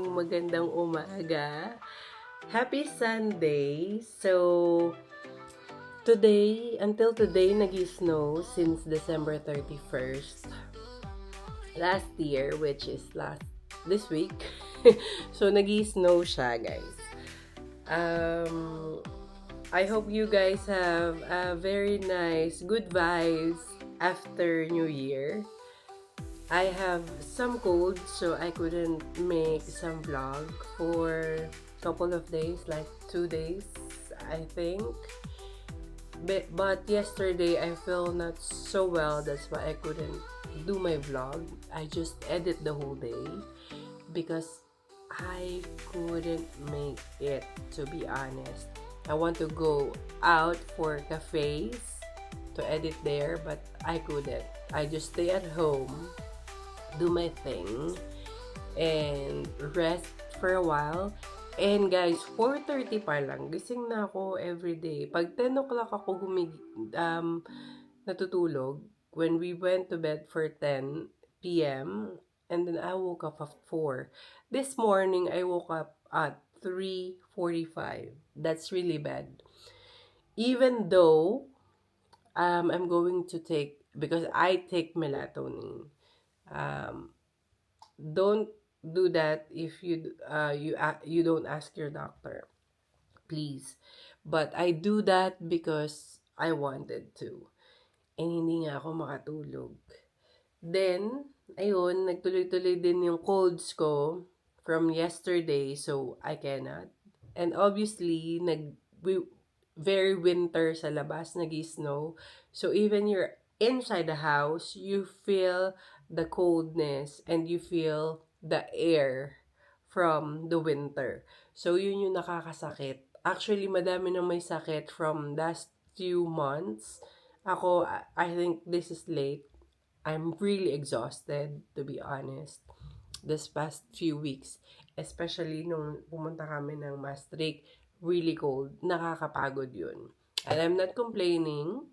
magandang umaga. Happy Sunday. So, until today, nag-snow since December 31st. Last year, which is this week. So, nag-snow siya, guys. I hope you guys have a very nice, good vibes after New Year. I have some cold, so I couldn't make some vlog for a couple of days, like 2 days, I think. But yesterday, I feel not so well. That's why I couldn't do my vlog. I just edit the whole day because I couldn't make it, to be honest. I want to go out for cafes to edit there, but I couldn't. I just stay at home, do my thing, and rest for a while. And guys, 4:30 pa lang, gising na ako everyday. Pag 10 o'clock ako natutulog, when we went to bed for 10 p.m., and then I woke up at 4. This morning, I woke up at 3:45. That's really bad. Even though I'm going to take, because I take melatonin. Don't do that if you don't ask your doctor, please. But I do that because I wanted to, and hindi nga ako makatulog. Then ayun, nagtuloy-tuloy din yung colds ko from yesterday, so I cannot. And obviously very winter sa labas, nag-snow. So even you're inside the house, you feel the coldness and you feel the air from the winter. So yun yung nakakasakit. Actually, madami nang may sakit from last few months. Ako, I think this is late. I'm really exhausted, to be honest, this past few weeks. Especially nung pumunta kami ng Maastricht, really cold. Nakakapagod yun. And I'm not complaining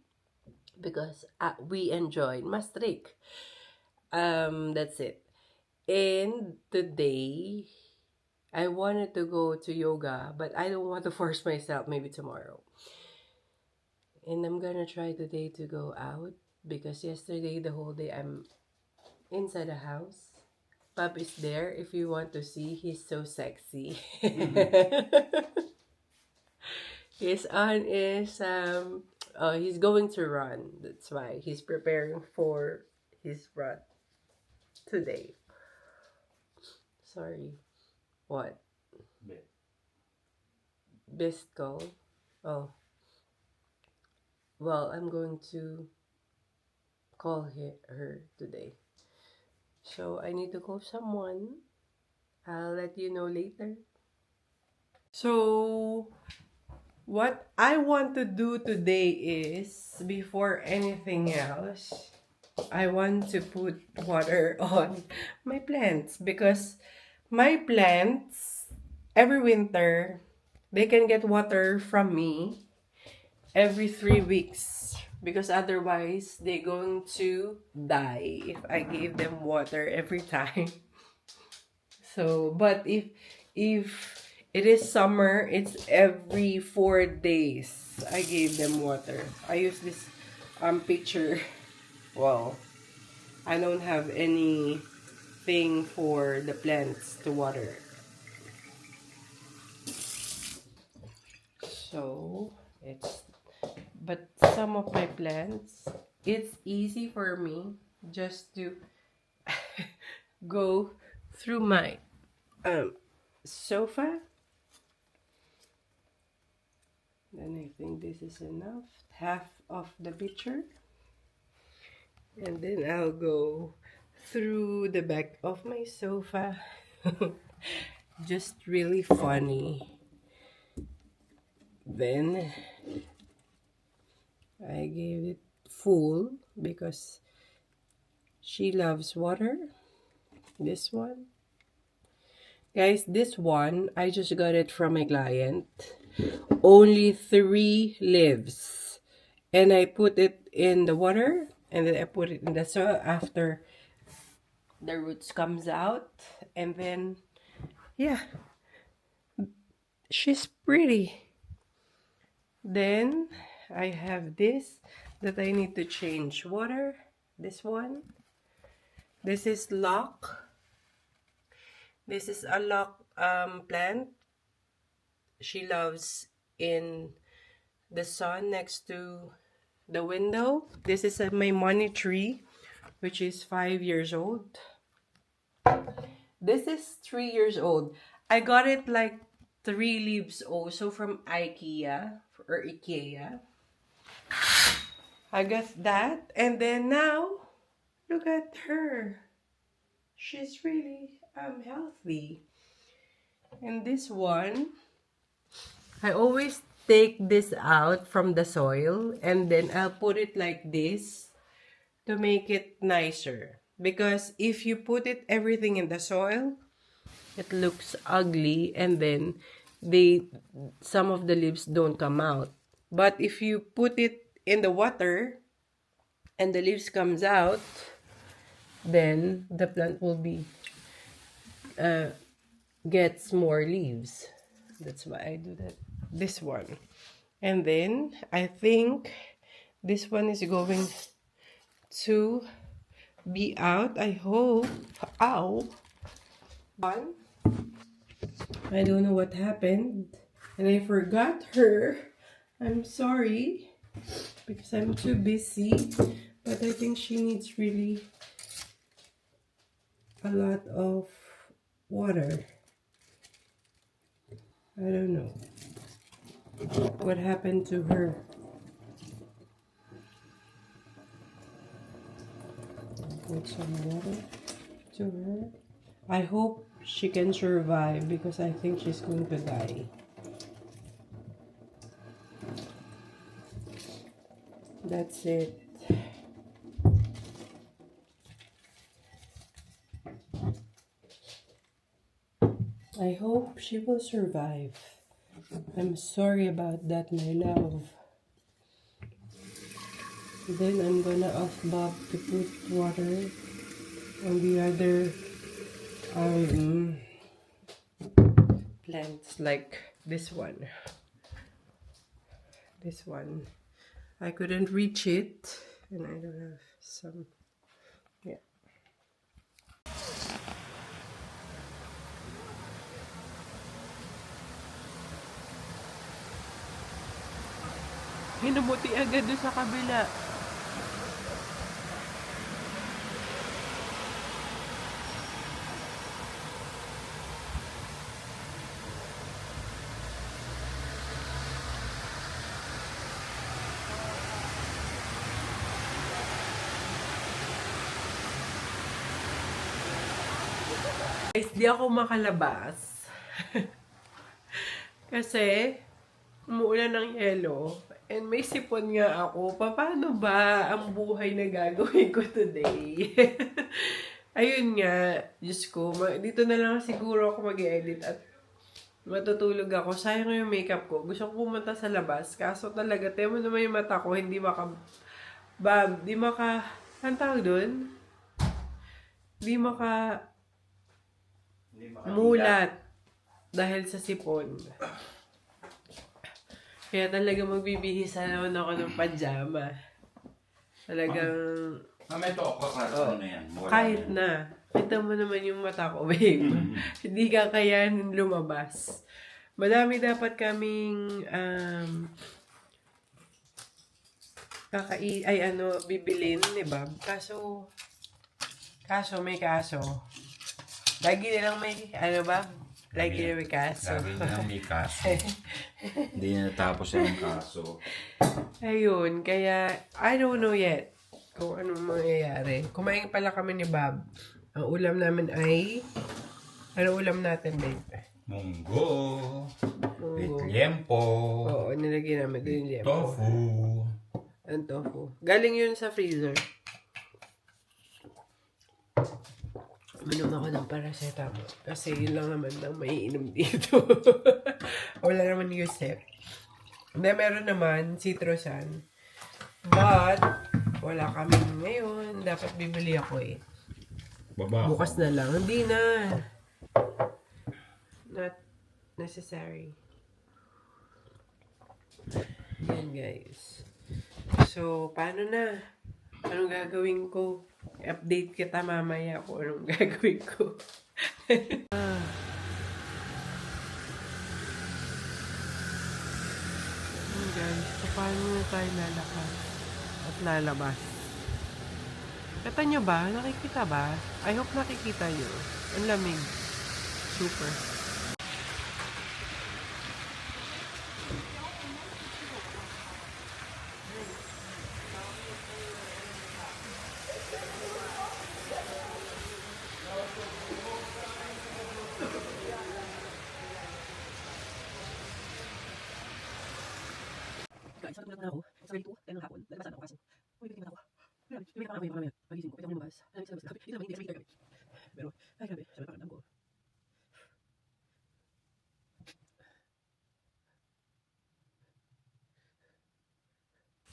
because we enjoyed Maastricht. That's it. And today, I wanted to go to yoga, but I don't want to force myself. Maybe tomorrow. And I'm gonna try today to go out because yesterday, the whole day, I'm inside the house. Pop is there if you want to see. He's so sexy. His on is he's going to run. That's why he's preparing for his run today. Sorry. What? Best call? Oh. Well, I'm going to call her today. So I need to call someone. I'll let you know later. So what I want to do today is, before anything else, I want to put water on my plants because my plants, every winter, they can get water from me every 3 weeks because otherwise they're going to die if I give them water every time. So, but if it is summer, it's every 4 days I gave them water. I use this pitcher. Well, I don't have anything for the plants to water. So, but some of my plants, it's easy for me just to go through my sofa. Then I think this is enough, half of the pitcher. And then I'll go through the back of my sofa. Just really funny. Then I gave it full because she loves water. This one. Guys, this one, I just got it from a client. Only 3 leaves. And I put it in the water. And then I put it in the soil after the roots comes out. And then yeah, she's pretty. Then I have this that I need to change water. This one. This is lock. This is a lock plant. She loves in the sun next to the window. This is my money tree, which is 5 years old. This is 3 years old. I got it like 3 leaves also from IKEA or IKEA. I got that, and then now look at her. She's really healthy. And this one, I always take this out from the soil and then I'll put it like this to make it nicer. Because if you put it everything in the soil, it looks ugly and then some of the leaves don't come out. But if you put it in the water and the leaves comes out, then the plant will be gets more leaves. That's why I do that. This one. And then I think this one is going to be out. I hope. Ow. One. I don't know what happened. And I forgot her. I'm sorry. Because I'm too busy. But I think she needs really a lot of water. I don't know what happened to her. Put some water to her. I hope she can survive because I think she's going to die. That's it. I hope she will survive. I'm sorry about that, my love. Then I'm gonna ask Bob to put water on the other plants, like this one. This one. I couldn't reach it, and I don't have some. Yeah. Hinamuti agad doon sa kabila. Guys, di ako makalabas. Kasi, umuulan ng yelo. And may sipon nga ako. Paano ba ang buhay na gagawin ko today? Ayun nga, Diyos ko. Dito na lang siguro ako mag-edit at matutulog ako. Sayang yung makeup ko. Gusto ko pumunta sa labas. Kaso talaga, tayo mo naman yung mata ko. Hindi ang tawag doon? Mulat dahil sa sipon. Kaya talaga magbibihis naman ako ng pajama. Talagang May to, kakarasan na yan. kahit na. Kita mo naman yung mata ko, babe. Hindi ka kayanin lumabas. Madami dapat kaming bibilin, di ba? Kaso may kaso. Lagi nilang may, Lagi nilang may kaso. Lagi nilang may kaso. Hindi na natapos yung kaso. Ayun, kaya, I don't know yet kung anong mangyayari. Kumain pala kami ni Bob. Ang ulam namin ay, ano ulam natin, babe? Munggo. With liempo. Oo, nilagyan namin doon yung liempo. Tofu. Ang tofu. Galing yun sa freezer. Minom ako ng paracetamol. Kasi yun lang naman ang maiinom dito. Wala naman Yusef. Hindi, meron naman citrusan. But, wala kami ngayon. Dapat bibili ako eh. Baba. Bukas na lang. Hindi na. not necessary. Yan guys. So, paano na? Anong gagawin ko? Update kita mamaya kung anong gagawin ko. Guys, so paano na tayo lalakad at lalabas? Kita nyo ba? Nakikita ba? I hope nakikita nyo. Ang lamig. Super. Guys, natulog na ako. It's already 2, 10 ng hapon. Lalabasan ako kaso. Uy, bigyan ako. Bigyan ako mamaya. Pagising ko. Pwede ako lumabas. Hindi naman, hindi gabi. Pero, ay grabe. Sabi pakiramdam ko.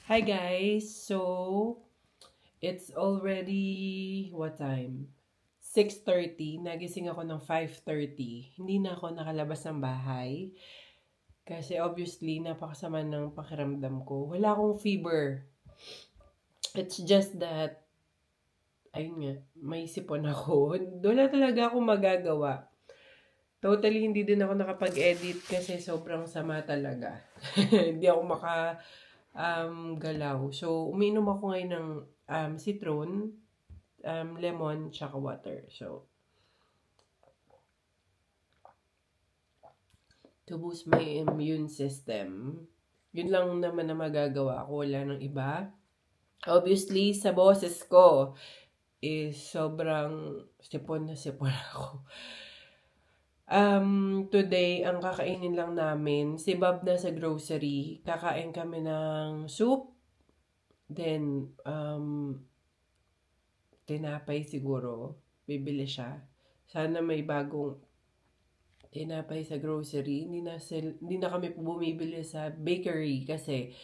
Hi guys! So, it's already, what time? 6:30. Nagising ako ng 5:30. Hindi na ako nakalabas ng bahay. Kasi obviously, napakasama ng pakiramdam ko. Wala akong fever. It's just that, ayun nga, may sipon ako. Wala talaga akong magagawa. Totally hindi din ako nakapag-edit kasi sobrang sama talaga. Hindi ako galaw. So, umiinom ako ngayon ng citron, lemon, tsaka water. So, to boost my immune system. Yun lang naman na magagawa ko. Wala nang iba. Obviously, sa boses ko is sobrang sipon na sipon ako. Today, ang kakainin lang namin, si Bob na sa grocery. Kakain kami ng soup. Then, tinapay siguro. Bibili siya. Sana may bagong tinapay sa grocery. Hindi na kami bumibili sa bakery kasi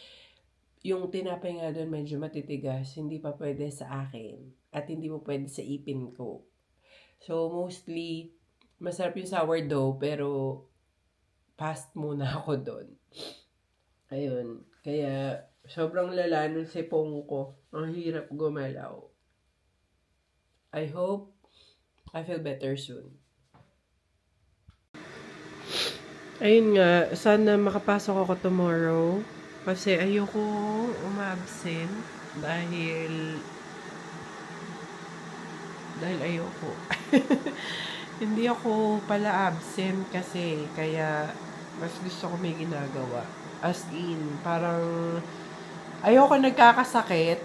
yung tinapay nga doon medyo matitigas. Hindi pa pwede sa akin. At hindi mo pwede sa ipin ko. So, mostly, masarap yung sourdough pero fast muna ako doon. Ayun. Kaya, sobrang lala nung sipong ko. Ang hirap gumalaw. I hope I feel better soon. Ayun nga, sana makapasok ako tomorrow. Kasi ayoko umabsent dahil ayoko. Hindi ako pala absent kasi kaya mas gusto ko may ginagawa. As in, parang ayoko nagkakasakit.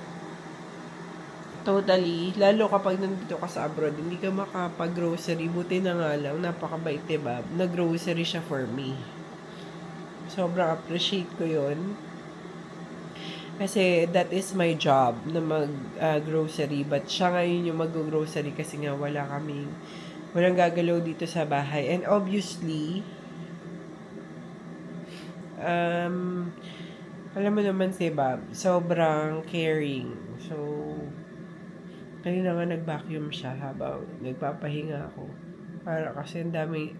Totally. Lalo kapag nandito ka sa abroad, hindi ka makapag-grocery. Buti na nga lang, napakabait, diba? Nag-grocery siya for me. Sobrang appreciate ko yun. Kasi that is my job na mag-grocery. But siya ngayon yung mag-grocery kasi nga walang gagalaw dito sa bahay. And obviously, alam mo naman si Bob, sobrang caring. So, kanina nga nag-vacuum siya habang nagpapahinga ako. Para kasi ang daming,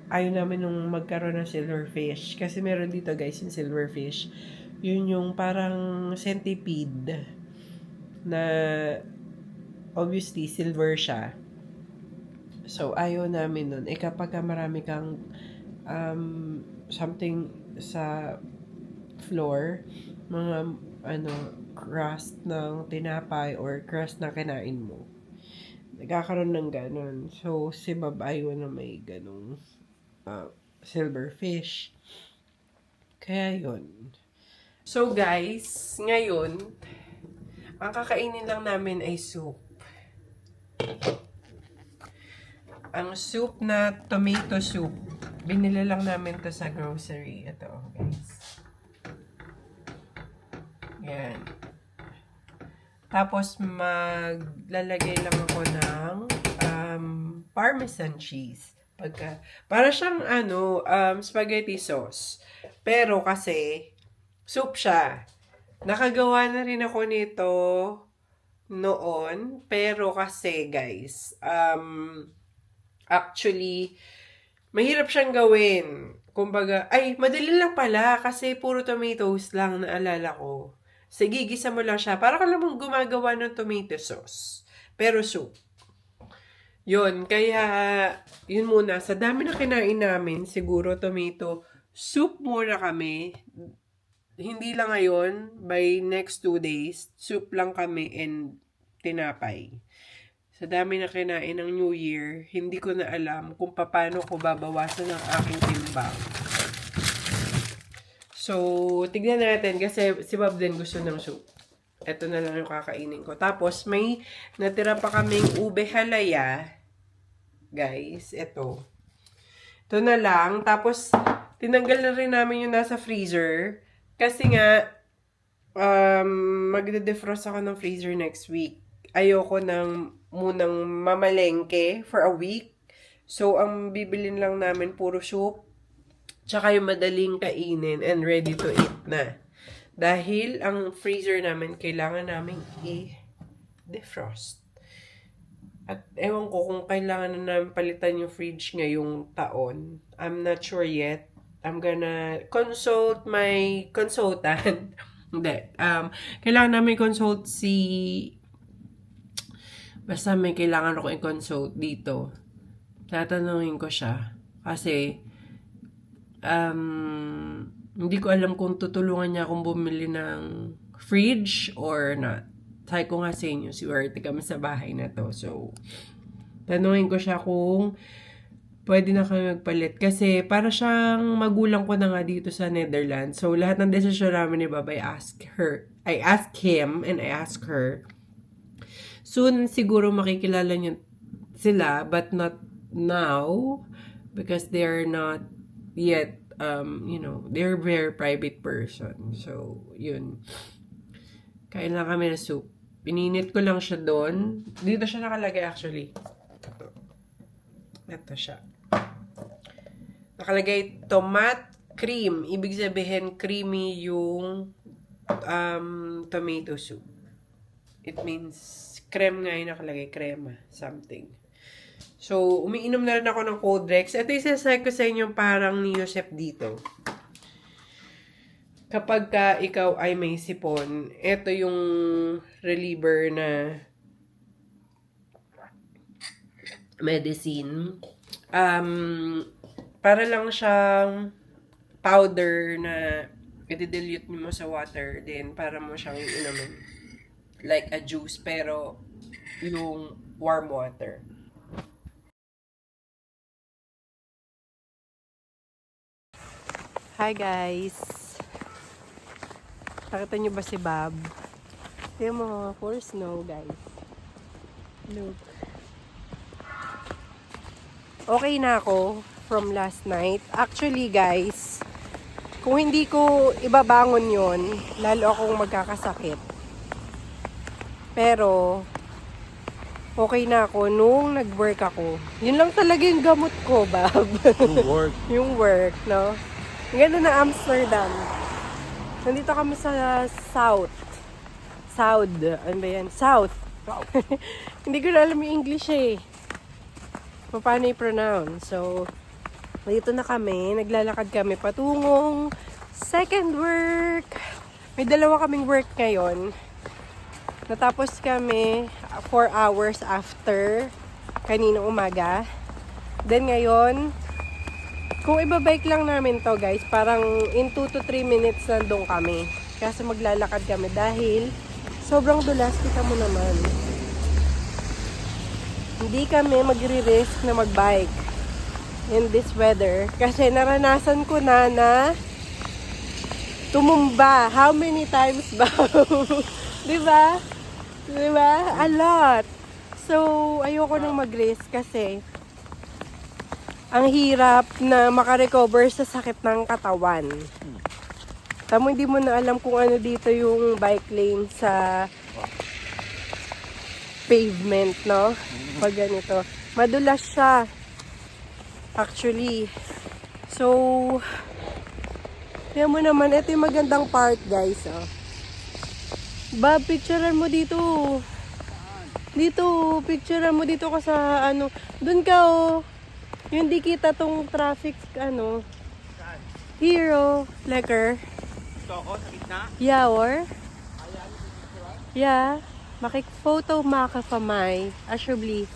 ayaw namin nung magkaroon ng silverfish. Kasi meron dito guys yung silverfish. Yun yung parang centipede na obviously silver siya. So ayaw namin nun. Kapag marami kang something sa floor, mga crust ng tinapay or crust na kinain mo. Nagkakaroon ng ganon. So, si Bob ayaw na may ganong silverfish. Kaya yun. So, guys, ngayon, ang kakainin lang namin ay soup. Ang soup na tomato soup. Binili lang namin to sa grocery. Ito, guys. Yan. Tapos, maglalagay lang ako ng parmesan cheese. Para siyang, spaghetti sauce. Pero kasi, soup siya. Nakagawa na rin ako nito noon. Pero kasi, guys, actually, mahirap siyang gawin. Kumbaga, ay, madali lang pala kasi puro tomatoes lang naalala ko. Sige, gisa mo lang siya. Para ka namang gumagawa ng tomato sauce. Pero soup. Yun, kaya, yun muna. Sa dami na kinain namin, siguro tomato soup muna kami. Hindi lang ngayon, by next 2 days, soup lang kami and tinapay. Sa dami na kinain ng New Year, hindi ko na alam kung paano ko babawasan ang aking timbang. So, tignan natin kasi si Bob din gusto ng soup. Ito na lang yung kakainin ko. Tapos, may natira pa kaming ube halaya. Guys, ito. Ito na lang. Tapos, tinanggal na rin namin yung nasa freezer. Kasi nga, magde-defrost ako ng freezer next week. Ayoko munang mamalengke for a week. So, ang bibilin lang namin puro soup. Tsaka yung madaling kainin and ready to eat na. Dahil ang freezer namin, kailangan namin i-defrost. At ewan ko kung kailangan na namin palitan yung fridge ngayong taon. I'm not sure yet. I'm gonna consult my consultant. Hindi. Kailangan namin consult basta may kailangan ako i-consult dito. Tatanungin ko siya. Kasi, hindi ko alam kung tutulungan niya akong bumili ng fridge or not. Sabi ko nga sa inyo, siwerte kami sa bahay na to. So, tanungin ko siya kung pwede na kami magpalit. Kasi para siyang magulang ko na nga dito sa Netherlands. So, lahat ng desisyon namin ni Bob, I ask him and I ask her. Soon, siguro makikilala niyo sila, but not now. Because they're not yet, they're very private person. So, yun. Kain lang kami na soup. Pininit ko lang siya doon. Dito siya nakalagay actually. Ito siya. Nakalagay tomat cream. Ibig sabihin, creamy yung tomato soup. It means, creme nga yung nakalagay. Crema. Something. So, umiinom na rin ako ng Coldrex. Ito yung sasay ko sa inyo parang Neosep dito. Kapag ikaw ay may sipon, ito yung reliever na medicine. Para lang siyang powder na i-dilute mo sa water. Then, para mo siyang inumin. Like a juice, pero yung warm water. Hi guys! Nakita niyo ba si Bob? Tingnan mo, for snow guys. Look. Okay na ako from last night. Actually guys, kung hindi ko ibabangon yon, lalo akong magkakasakit. Pero, okay na ako nung nag-work ako. Yun lang talaga yung gamot ko, Bob. Yung work, no? Gano'n na Amsterdam. Nandito kami sa South. Ano ba yan? South. Hindi ko na alam yung English eh. Paano i-pronounce. So, dito na kami. Naglalakad kami patungong second work. May dalawa kaming work ngayon. Natapos kami 4 hours after kaninang umaga. Then ngayon, kung ibabike lang namin to guys, parang in 2 to 3 minutes nandun kami. Kasi maglalakad kami dahil sobrang dulas, kita mo naman. Hindi kami magre-risk na magbike in this weather. Kasi naranasan ko na tumumba. How many times ba? Diba? Diba? A lot. So, ayoko nang mag-risk kasi ang hirap na makarecover sa sakit ng katawan. Tamo, hindi mo na alam kung ano dito yung bike lane sa pavement, no? Pag ganito. Madulas siya. Actually. So, tingnan mo naman, ito yung magandang part, guys. Oh. Bob, picturean mo dito. Dito, picturean mo dito ka sa ano. Doon ka, oh. Yung di kita tong traffic, Hero, lekker. Ito ako, sa gitna. Yeah, or? Yeah. Makik-photo makafamay. Asubli.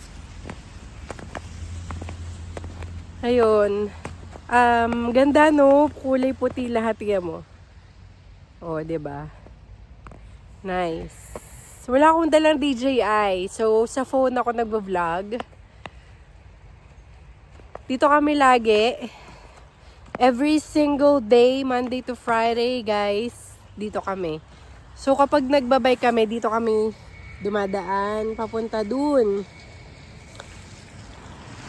Ayun. Ganda no? Kulay puti lahat yan mo. Oh, 'di ba? Nice. Wala akong dalang DJI. So, sa phone ako nagvo-vlog. Dito kami lagi. Every single day, Monday to Friday, guys. Dito kami. So, kapag nagbabike kami, dito kami dumadaan, papunta dun.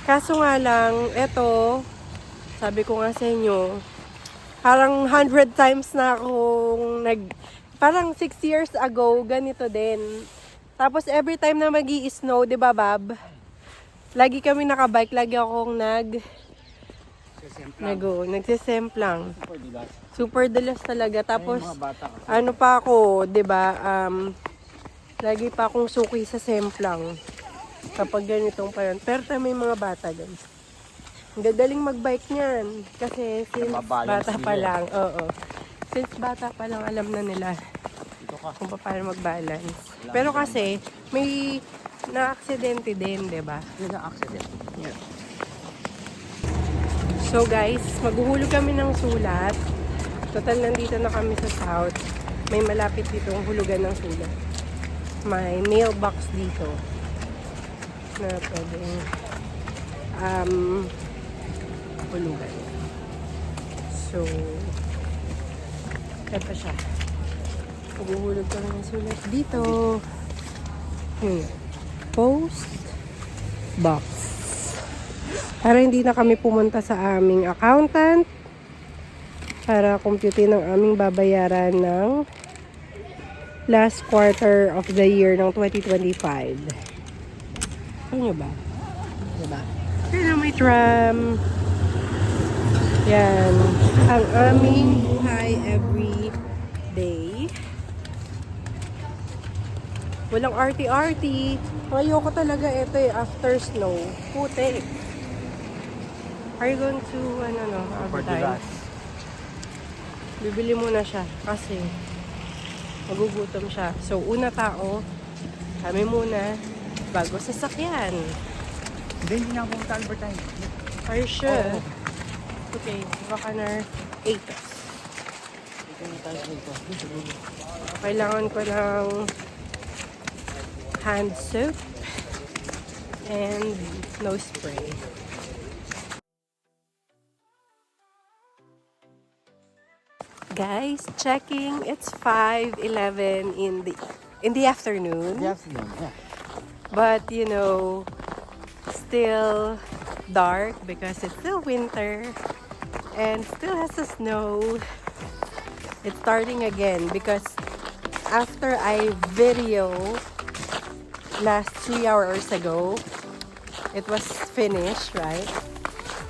Kaso nga lang, eto, sabi ko nga sa inyo, parang 100 times na akong parang 6 years ago, ganito din. Tapos every time na magi-snow, di ba, Bab? Lagi kami nakabike, lagi akong nagsisemplang. Super dulas talaga. Tapos, ano pa ako, di ba, lagi pa akong suki sa semplang. Kapag ganitong pa yun. Pero may mga bata, guys. Ang gagaling magbike niyan. Kasi since bata pa lang, since bata pa lang, alam na nila kung paano mag-balance. Pero kasi, may na-aksidente din, di ba? Na-aksidente. Yeah. So guys, maghuhulog kami ng sulat. Total, nandito na kami sa South. May malapit dito ang hulugan ng sulat. May mailbox dito na pwedeng hulugan. So, kaya pa siya. Maghuhulog kami ng sulat dito. Post box. Para hindi na kami pumunta sa aming accountant para computein ang aming babayaran ng last quarter of the year ng 2025. Ano nyo ba? Diba? Pero may tram. Yan. Ang aming buhay every day. Walang RT-RT. Ayoko talaga ito after snow. Putik. Are you going to, advertise? Bibili muna siya kasi magugutom siya. So, una tao, kami muna, bago sasakyan. Hindi na akong advertise. Are you sure? Okay, baka na 8. Kailangan ko ng hand soap and nose spray. Guys, checking. It's 5:11 in the afternoon. Yes, yeah. But still dark because it's still winter and still has the snow. It's starting again because after I video last 3 hours ago, it was finished, right?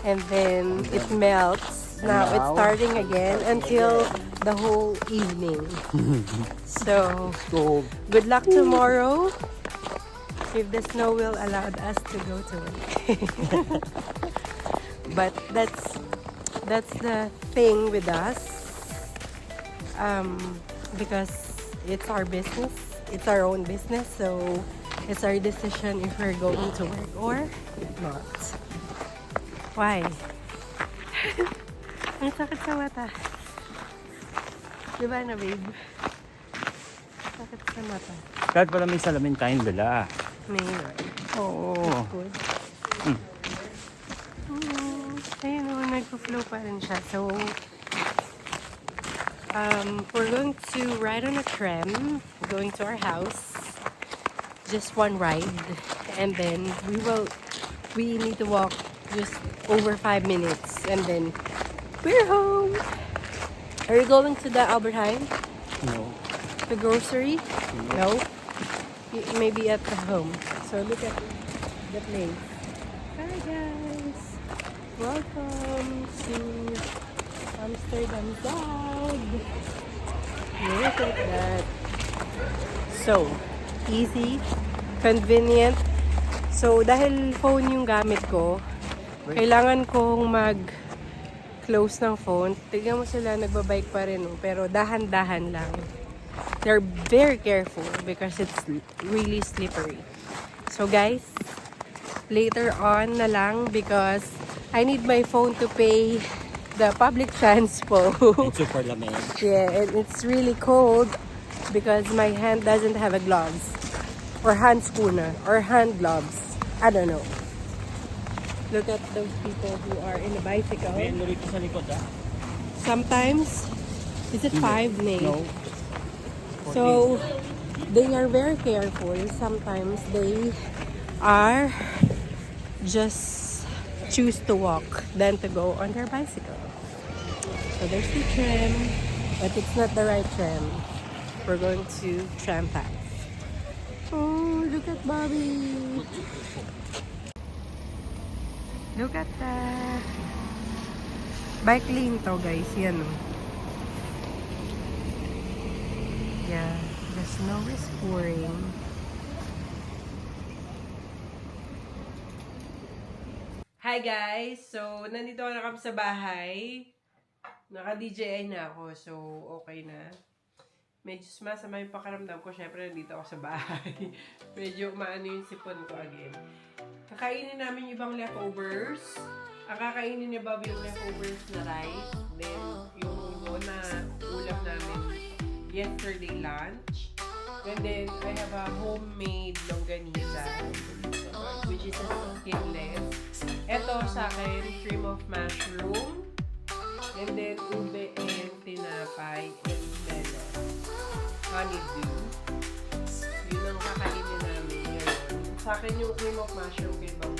And then it melts. Now it's starting again until the whole evening. So, good luck tomorrow if the snow will allow us to go to work. But that's the thing with us, because it's our business, it's our own business, so it's our decision if we're going to work or not. Why? Ang sakit sa mata. Diba na, babe? Sakit sa mata. Kahit pala may salamin tayong dala. Mayroon. Oo. Good. Ayun o, nagpo-flow pa rin siya. So, we're going to ride on a tram, going to our house. Just one ride. And then, we need to walk just over 5 minutes. And then, we're home. Are you going to the Albert Heijn? No. The grocery? No? Maybe at the home. So look at the place. Hi guys! Welcome to Amsterdam Zuid. Look at that. So, easy, convenient. So, dahil phone yung gamit ko, Kailangan kong mag-close ng phone. Tignan mo sila, nagbabike pa rin. Oh. Pero dahan-dahan lang. They're very careful because it's really slippery. So guys, later on na lang because I need my phone to pay the public transport. It's super lamig. Yeah, and it's really cold because my hand doesn't have a gloves. Or hand schooner. Or hand gloves. I don't know. Look at those people who are in a bicycle. May ano rito sa likod ah. Sometimes, is it 5, Nate? No. So, they are very careful. Sometimes they are just choose to walk than to go on their bicycle. So there's the tram, but it's not the right tram. We're going to tram pass. Oh, look at Bobby. Look at that. Bike lane to, guys. Yan, oh. Yeah, the snow is pouring. Hi guys! So, nandito na kami sa bahay. Naka-DJI na ako, so okay na. Medyo sumasama yung pakaramdam ko. Syempre, nandito ako sa bahay. Medyo maano yung sipon ko again. Kakainin namin yung ibang leftovers. Ang kakainin ni Bobby yung leftovers na rice. Then, yung ulo na ulam namin yesterday lunch. And then, I have a homemade longganisa, which is a skinless. Ito sa akin, cream of mushroom. And then, ube and tinapay and melon. Honeydew. Yun ang kakainin namin ngayon. Sa akin yung cream of mushroom kay Bobby.